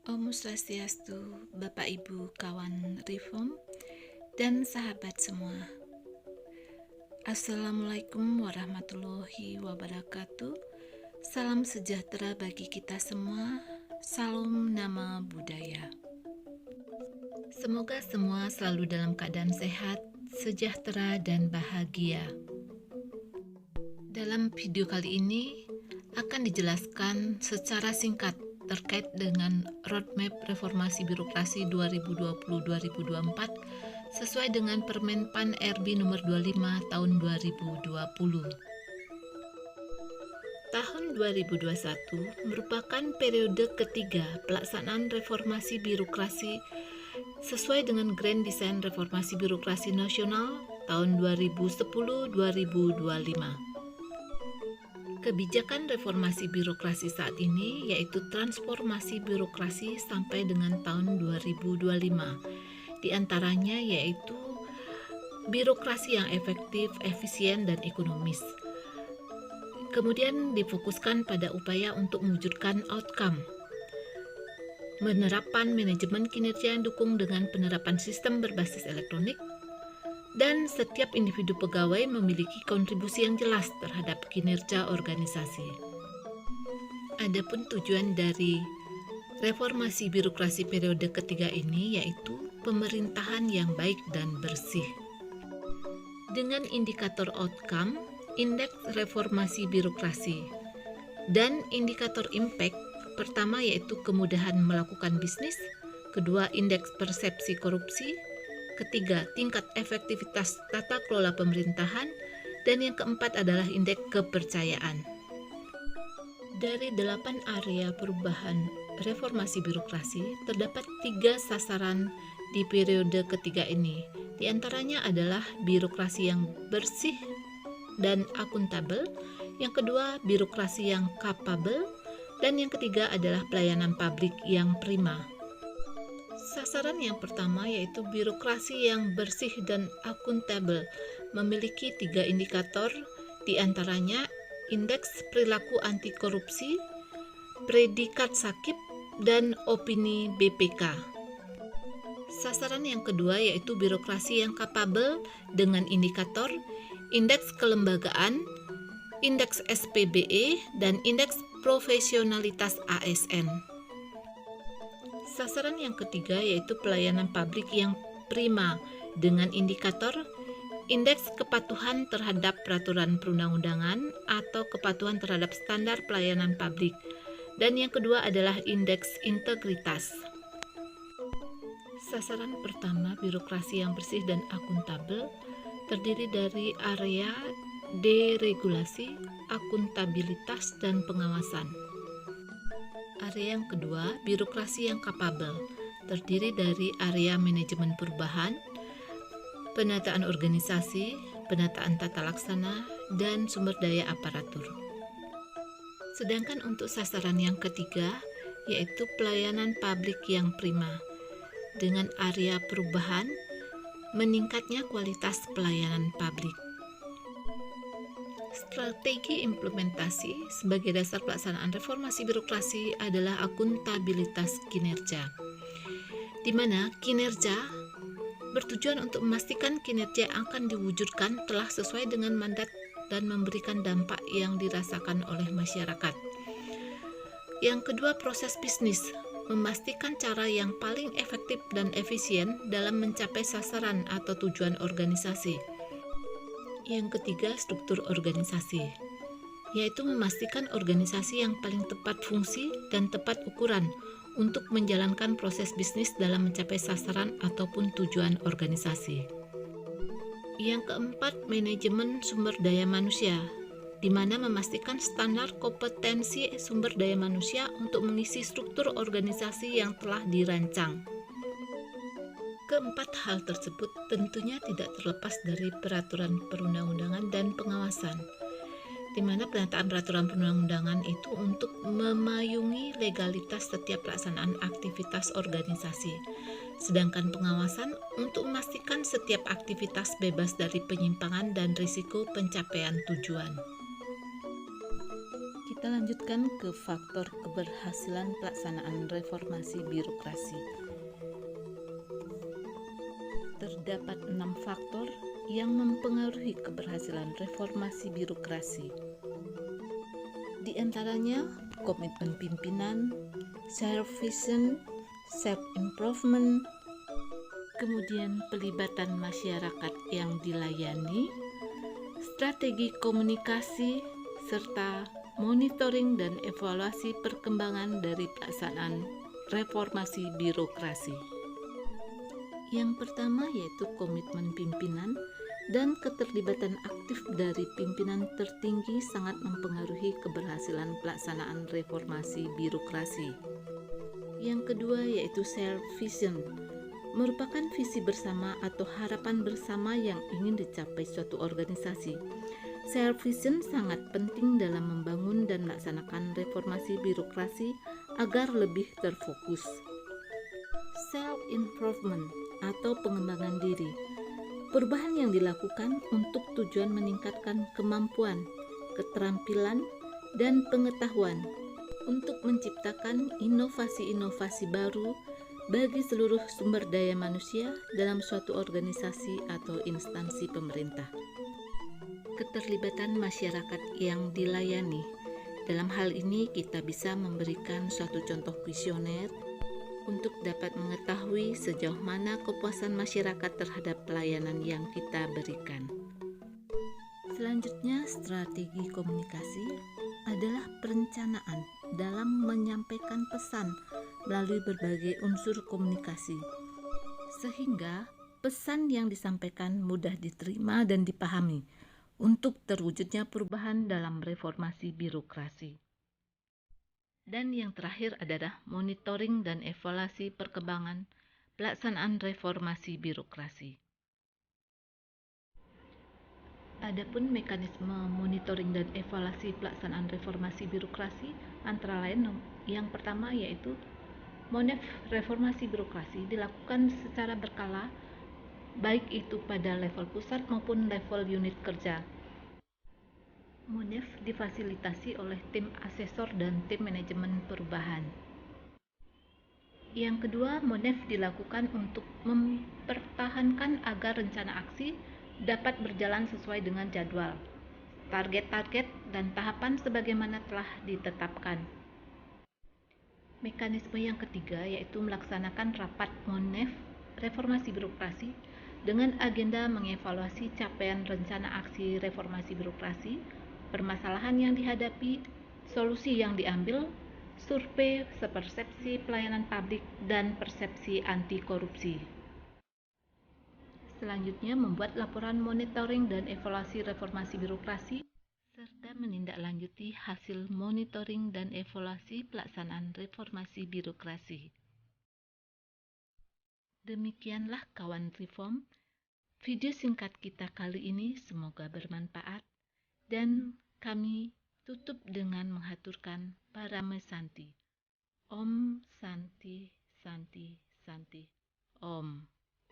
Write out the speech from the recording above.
Om Swastiastu, Bapak Ibu kawan Reform dan sahabat semua. Assalamualaikum warahmatullahi wabarakatuh. Salam sejahtera bagi kita semua. Salam nama budaya. Semoga semua selalu dalam keadaan sehat, sejahtera, dan bahagia. Dalam video kali ini akan dijelaskan secara singkat terkait dengan roadmap reformasi birokrasi 2020-2024 sesuai dengan Permen PAN RB nomor 25 tahun 2020. Tahun 2021 merupakan periode ketiga pelaksanaan reformasi birokrasi sesuai dengan Grand Design Reformasi Birokrasi Nasional tahun 2010-2025. Kebijakan reformasi birokrasi saat ini yaitu transformasi birokrasi sampai dengan tahun 2025. Di antaranya yaitu birokrasi yang efektif, efisien, dan ekonomis. Kemudian difokuskan pada upaya untuk mewujudkan outcome. Menerapkan manajemen kinerja yang dukung dengan penerapan sistem berbasis elektronik, dan setiap individu pegawai memiliki kontribusi yang jelas terhadap kinerja organisasi. Adapun tujuan dari reformasi birokrasi periode ketiga ini yaitu pemerintahan yang baik dan bersih. Dengan indikator outcome, indeks reformasi birokrasi, dan indikator impact, pertama yaitu kemudahan melakukan bisnis, kedua indeks persepsi korupsi, ketiga, tingkat efektivitas tata kelola pemerintahan, dan yang keempat adalah indeks kepercayaan. Dari 8 area perubahan reformasi birokrasi, terdapat 3 sasaran di periode ketiga ini. Di antaranya adalah birokrasi yang bersih dan akuntabel, yang kedua birokrasi yang kapabel, dan yang ketiga adalah pelayanan publik yang prima. Sasaran yang pertama yaitu birokrasi yang bersih dan akuntabel memiliki 3 indikator, diantaranya indeks perilaku anti korupsi, predikat sakit, dan opini BPK. Sasaran yang kedua yaitu birokrasi yang kapabel dengan indikator indeks kelembagaan, indeks SPBE, dan indeks profesionalitas ASN. Sasaran yang ketiga yaitu pelayanan publik yang prima dengan indikator indeks kepatuhan terhadap peraturan perundang-undangan atau kepatuhan terhadap standar pelayanan publik. Dan yang kedua adalah indeks integritas. Sasaran pertama, birokrasi yang bersih dan akuntabel, terdiri dari area deregulasi, akuntabilitas, dan pengawasan. Area yang kedua, birokrasi yang kapabel, terdiri dari area manajemen perubahan, penataan organisasi, penataan tata laksana, dan sumber daya aparatur. Sedangkan untuk sasaran yang ketiga, yaitu pelayanan publik yang prima, dengan area perubahan, meningkatnya kualitas pelayanan publik. Strategi implementasi sebagai dasar pelaksanaan reformasi birokrasi adalah akuntabilitas kinerja, di mana kinerja bertujuan untuk memastikan kinerja yang akan diwujudkan telah sesuai dengan mandat dan memberikan dampak yang dirasakan oleh masyarakat. Yang kedua, proses bisnis, memastikan cara yang paling efektif dan efisien dalam mencapai sasaran atau tujuan organisasi. Yang ketiga, struktur organisasi, yaitu memastikan organisasi yang paling tepat fungsi dan tepat ukuran untuk menjalankan proses bisnis dalam mencapai sasaran ataupun tujuan organisasi. Yang keempat, manajemen sumber daya manusia, di mana memastikan standar kompetensi sumber daya manusia untuk mengisi struktur organisasi yang telah dirancang. Keempat hal tersebut tentunya tidak terlepas dari peraturan perundang-undangan dan pengawasan, di mana penataan peraturan perundang-undangan itu untuk memayungi legalitas setiap pelaksanaan aktivitas organisasi, sedangkan pengawasan untuk memastikan setiap aktivitas bebas dari penyimpangan dan risiko pencapaian tujuan. Kita lanjutkan ke faktor keberhasilan pelaksanaan reformasi birokrasi. Terdapat 6 faktor yang mempengaruhi keberhasilan reformasi birokrasi. Di antaranya komitmen pimpinan, self-vision, self-improvement, kemudian pelibatan masyarakat yang dilayani, strategi komunikasi, serta monitoring dan evaluasi perkembangan dari pelaksanaan reformasi birokrasi. Yang pertama yaitu komitmen pimpinan dan keterlibatan aktif dari pimpinan tertinggi sangat mempengaruhi keberhasilan pelaksanaan reformasi birokrasi. Yang kedua yaitu self-vision, merupakan visi bersama atau harapan bersama yang ingin dicapai suatu organisasi. Self-vision sangat penting dalam membangun dan melaksanakan reformasi birokrasi agar lebih terfokus. Self-improvement atau pengembangan diri, perubahan yang dilakukan untuk tujuan meningkatkan kemampuan, keterampilan, dan pengetahuan untuk menciptakan inovasi-inovasi baru bagi seluruh sumber daya manusia dalam suatu organisasi atau instansi pemerintah. Keterlibatan masyarakat yang dilayani. Dalam hal ini kita bisa memberikan suatu contoh kuesioner untuk dapat mengetahui sejauh mana kepuasan masyarakat terhadap pelayanan yang kita berikan. Selanjutnya, strategi komunikasi adalah perencanaan dalam menyampaikan pesan melalui berbagai unsur komunikasi, sehingga pesan yang disampaikan mudah diterima dan dipahami untuk terwujudnya perubahan dalam reformasi birokrasi. Dan yang terakhir adalah monitoring dan evaluasi perkembangan pelaksanaan reformasi birokrasi. Adapun mekanisme monitoring dan evaluasi pelaksanaan reformasi birokrasi antara lain yang pertama yaitu Monef reformasi birokrasi dilakukan secara berkala, baik itu pada level pusat maupun level unit kerja. Monef difasilitasi oleh tim asesor dan tim manajemen perubahan. Yang kedua, Monef dilakukan untuk mempertahankan agar rencana aksi dapat berjalan sesuai dengan jadwal, target-target, dan tahapan sebagaimana telah ditetapkan. Mekanisme yang ketiga yaitu melaksanakan rapat Monef reformasi birokrasi dengan agenda mengevaluasi capaian rencana aksi reformasi birokrasi, permasalahan yang dihadapi, solusi yang diambil, survei persepsi pelayanan publik, dan persepsi anti korupsi. Selanjutnya, membuat laporan monitoring dan evaluasi reformasi birokrasi serta menindaklanjuti hasil monitoring dan evaluasi pelaksanaan reformasi birokrasi. Demikianlah kawan Reform, video singkat kita kali ini semoga bermanfaat dan kami tutup dengan menghaturkan Parame Santi. Om Santi Santi Santi Om.